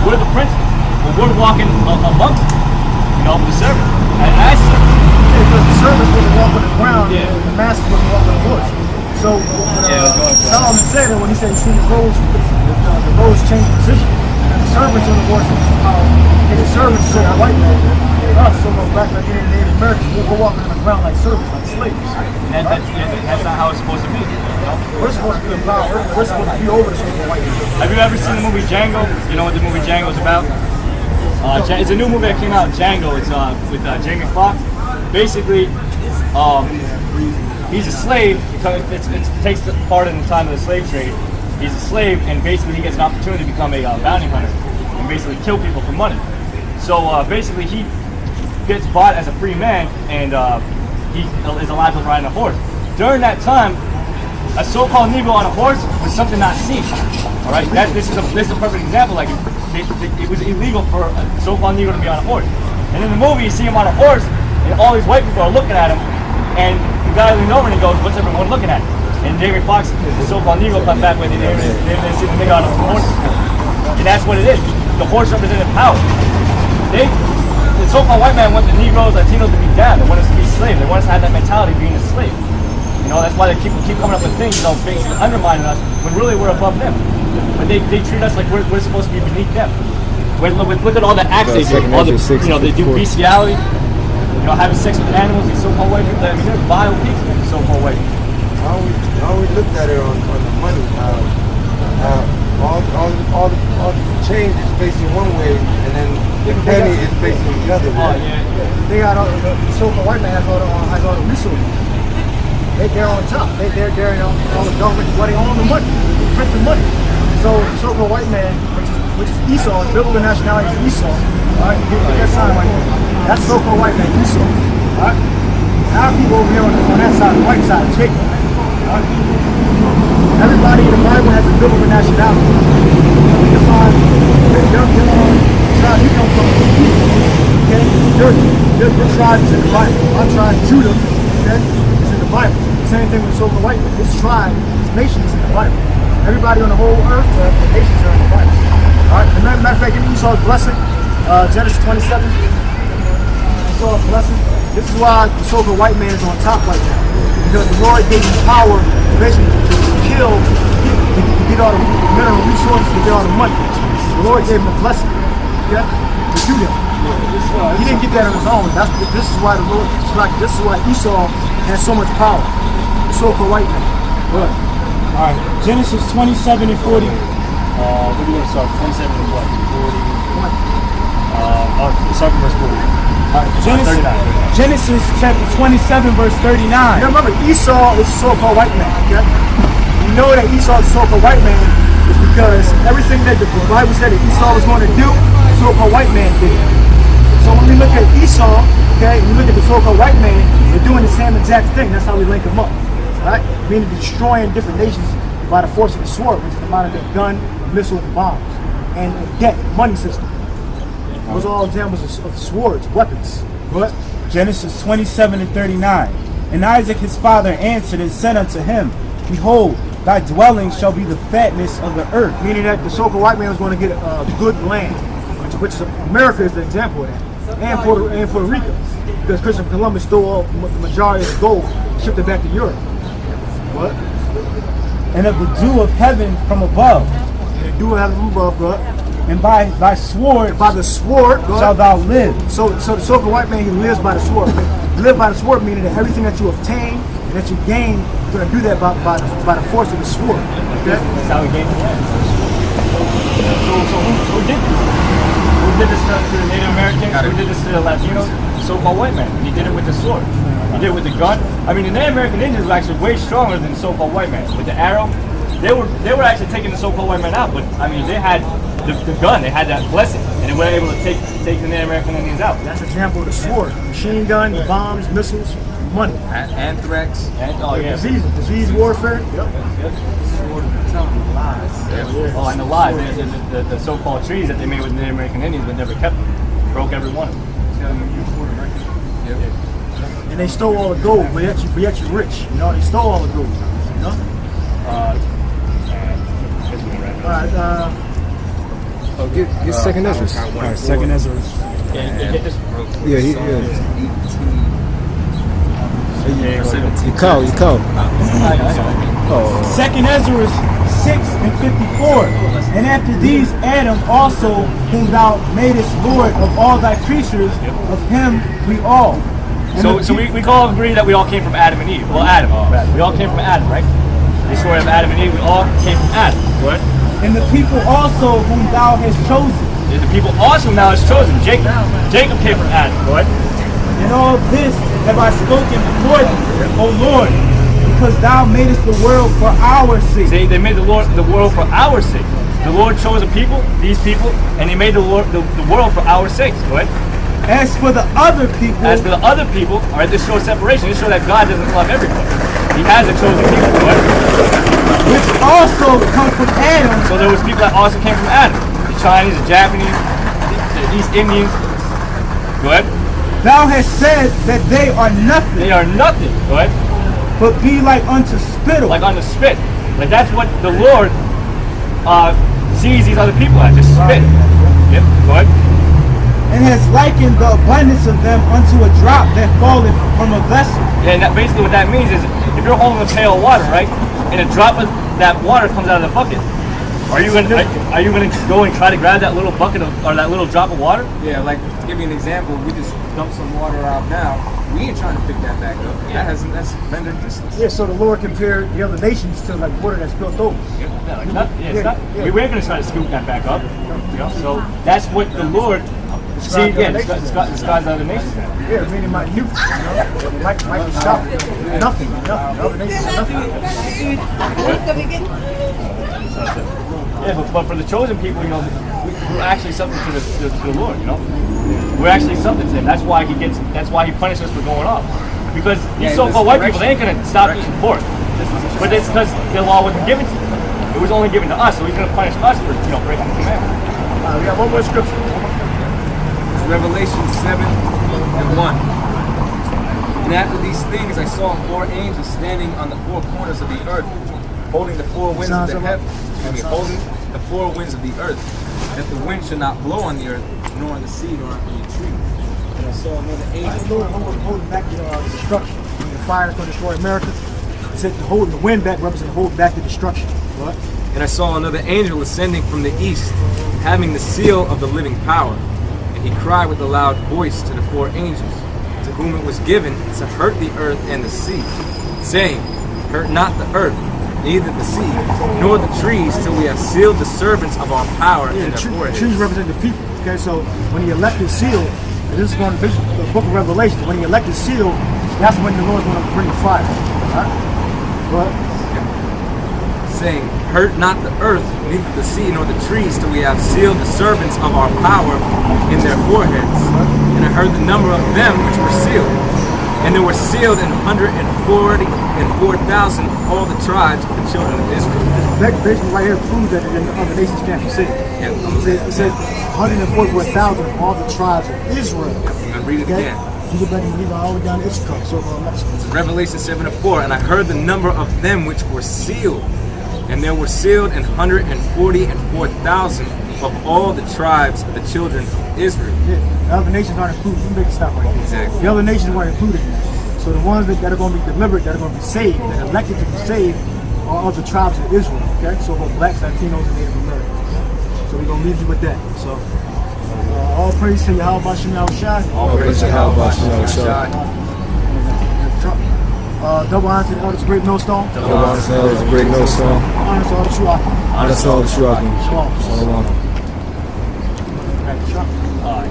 we're the princes. Well, we're walking among them, you know, the servants. And as servants. Yeah, because the servants wouldn't walk on the ground, and the master wouldn't walk on the horse. So Solomon said that when he said, "You see the rows change position." The servants on the horse, and the servants are a white man. Us, so back like in the Native Americans, we're walking on the ground like servants, like slaves. And that's not how it's supposed to be. You know? We're supposed to be about. We're supposed to be over the white man. Have you ever seen the movie Django? You know what the movie Django is about? It's a new movie that came out, Django. It's with Jamie Foxx. Basically, he's a slave because it takes part in the time of the slave trade. He's a slave, and basically he gets an opportunity to become a bounty hunter and basically kill people for money. So basically he gets bought as a free man, and he is allowed to ride on a horse. During that time, a so-called Negro on a horse was something not seen. All right, this is a perfect example. Like it was illegal for a so-called Negro to be on a horse. And in the movie, you see him on a horse, and all these white people are looking at him, and the guy leans over and he goes, "What's everyone looking at?" And Jamie Foxx, the so-called Negro, comes back with it. They see the nigga on a horse, and that's what it is. The horse represented power. The so-called white man wants the Negroes, Latinos to be down. They want us to be slaves. They want us to have that mentality of being a slave. You know, that's why they keep coming up with things, you know, basically undermining us when really we're above them. But they treat us like we're supposed to be beneath them. Look at all the acts they do. All the, you know, they do bestiality. You know, having sex with animals. These so-called white people. I mean, they're vile people. These so-called white people. I always looked at it on the money. All the change is facing one way, and then the penny is facing the other way. They got all the so-called white man has all the resources. They're on top. They're all the government. Well, they own the money. They print the money. So the so-called white man, which is Esau, the biblical nationality is Esau. All right, get that sign right there. That's so-called white man, Esau. All right. Our people over here on that side, the white side, Jacob. All right. Everybody in the Bible has a biblical nationality. We define tribe you come from. Okay, your tribe is in the Bible. Our tribe, Judah, okay, is in the Bible. Same thing with so-called white man. This tribe, this nation is in the Bible. Everybody on the whole earth, the nations are in the Bible. All right. As a matter of fact, in Esau's blessing, Genesis 27. Esau's blessing. This is why the so-called white man is on top right now. Because the Lord gave him power to basically to kill, to get all the mineral resources, to get all the money. The Lord gave him a blessing, okay, to do that. He didn't get that on his own. This is why the Lord. This is why Esau has so much power. The so-called white man. Good. All right, Genesis 27 and 40. We're going to start 27 and what? 40. Start from verse 40. All right, Genesis chapter 27, verse 39. Now remember, Esau is a so-called white man. Okay? You know that Esau is a so-called white man is because everything that the Bible said that Esau was going to do, the so-called white man did. So when we look at Esau, okay, and we look at the so-called white man, they're doing the same exact thing. That's how we link them up. Right? Meaning destroying different nations by the force of the sword, which is the amount of their gun, missiles, and bombs, and a debt, money system. Those are all examples of swords, weapons. What? Genesis 27 and 39. And Isaac his father answered and said unto him, Behold, thy dwelling shall be the fatness of the earth. Meaning that the so-called white man was going to get good land, which America is the example of that, and Puerto Rico, because Christopher Columbus stole all the majority of the gold, shipped it back to Europe. What? And of the dew of heaven from above. And the dew of heaven from above, God. And by thy sword, shalt thou live. So the so-called white man, he lives by the sword. You live by the sword, meaning that everything that you obtain and that you gain, you're going to do that by the force of the sword. Okay? That's how we gain the land. So who did this? Who did this to the Native Americans? Who did this to the Latinos? The so-called white man. He did it with the sword. He did it with the gun. I mean, the Native American Indians were actually way stronger than the so-called white man. With the arrow, they were actually taking the so-called white man out. But I mean, they had the gun. They had that blessing, and they were able to take the Native American Indians out. That's an example of the sword: machine gun, bombs, missiles, money, anthrax, disease warfare. Yep. Sword of the tongue, lies. Oh, and the lies. The so-called treaties that they made with the Native American Indians, but never kept them. Broke every one of them. And they stole all the gold, but yet you're rich. You know, they stole all the gold. You know. All right. Get second Ezra. All right, second Ezra. Yeah, You call. Oh. Second Ezra 6 and 54. And after these, Adam also, whom thou madest Lord of all thy creatures, of him we all. And So we all agree that we all came from Adam and Eve. Well, Adam. We all came from Adam, right? The story of Adam and Eve, we all came from Adam. Right? And the people also whom thou hast chosen. And the people also now is chosen. Jacob came from Adam. Right? And all this have I spoken before thee, O Lord, because thou madest the world for our sake. See, they made the world for our sake. The Lord chose a people, these people, and He made the world for our sakes. Right? As for the other people, all right, this shows separation. This shows that God doesn't love everybody. He has a chosen people. Right? which also come from Adam. So there was people that also came from Adam. The Chinese, the Japanese, the East Indians. Go ahead. Thou hast said that they are nothing. They are nothing. Go ahead. But be like unto spittle. Like unto spit. Like that's what the Lord sees these other people as. Just spit. Yep. Go ahead. And has likened the abundance of them unto a drop that falleth from a vessel. Yeah, and that basically what that means is if you're holding a pail of water, right, and a drop of that water comes out of the bucket, are you gonna go and try to grab that little bucket or that little drop of water? Yeah, like to give you an example, we just dumped some water out now. We ain't trying to pick that back up. Yeah. That's rendered useless. Yeah, so the Lord compared the other nations to like water that's spilled over. Yeah, like nothing. Yeah. We weren't gonna try to scoop that back up. You know, so that's what the Lord. See, yeah, the skies other nations. Yeah, meaning minute, you know, like stop, nothing. Other nations are nothing. Yeah, but for the chosen people, you know, we're actually something to the Lord. You know, we're actually something to Him. That's why He punished us for going off. Because these so-called white people, they ain't gonna stop eating pork. But it's because the law wasn't given to them. It was only given to us, so He's gonna punish us for breaking the commandment. We got one more scripture. Revelation 7 and 1. And after these things I saw 4 angels standing on the 4 corners of the earth, holding the 4 winds of the heaven, holding the 4 winds of the earth, that the wind should not blow on the earth, nor on the sea, nor on any tree. And I saw another angel. The Lord holding back the destruction. When the fire is going to destroy America, it said holding the wind back represents holding back the destruction. What? And I saw another angel ascending from the east, having the seal of the living power. He cried with a loud voice to the 4 angels, to whom it was given to hurt the earth and the sea, saying, hurt not the earth, neither the sea, nor the trees, till we have sealed the servants of our power in their foreheads. Trees represent the people. Okay, so when He elected seal, and this is going to be the book of Revelation, when He elected seal, that's when the Lord's going to bring the fire. Right? But saying, hurt not the earth, neither the sea, nor the trees, till we have sealed the servants of our power in their foreheads. And I heard the number of them which were sealed. And there were sealed 144,000 all the tribes of the children of Israel. That basically right here proves that the other nations can't be saved. Yeah, it says 144,000 all the tribes of Israel. I'm going to read it again. You go back and read all the way down to Issachar. So Revelation 7 and 4. And I heard the number of them which were sealed. And there were sealed 144,000 of all the tribes of the children of Israel. Yeah, the other nations aren't included. You make it stop right there. Exactly. The other nations weren't included. So the ones that are going to be delivered, that are going to be saved, that are elected to be saved, are of the tribes of Israel. Okay, so both blacks, Latinos, and Native Americans. So we're going to leave you with that. So all praise to Yahweh Bashem Yahushai. All praise to Yahweh Bashem Yahushai. Double honor to the elders, great millstone. Double honor to the elders, great millstone. Honor to all the true Akim. Honor to all the true Akim. Shalom. Shalom. Right, sure. All right.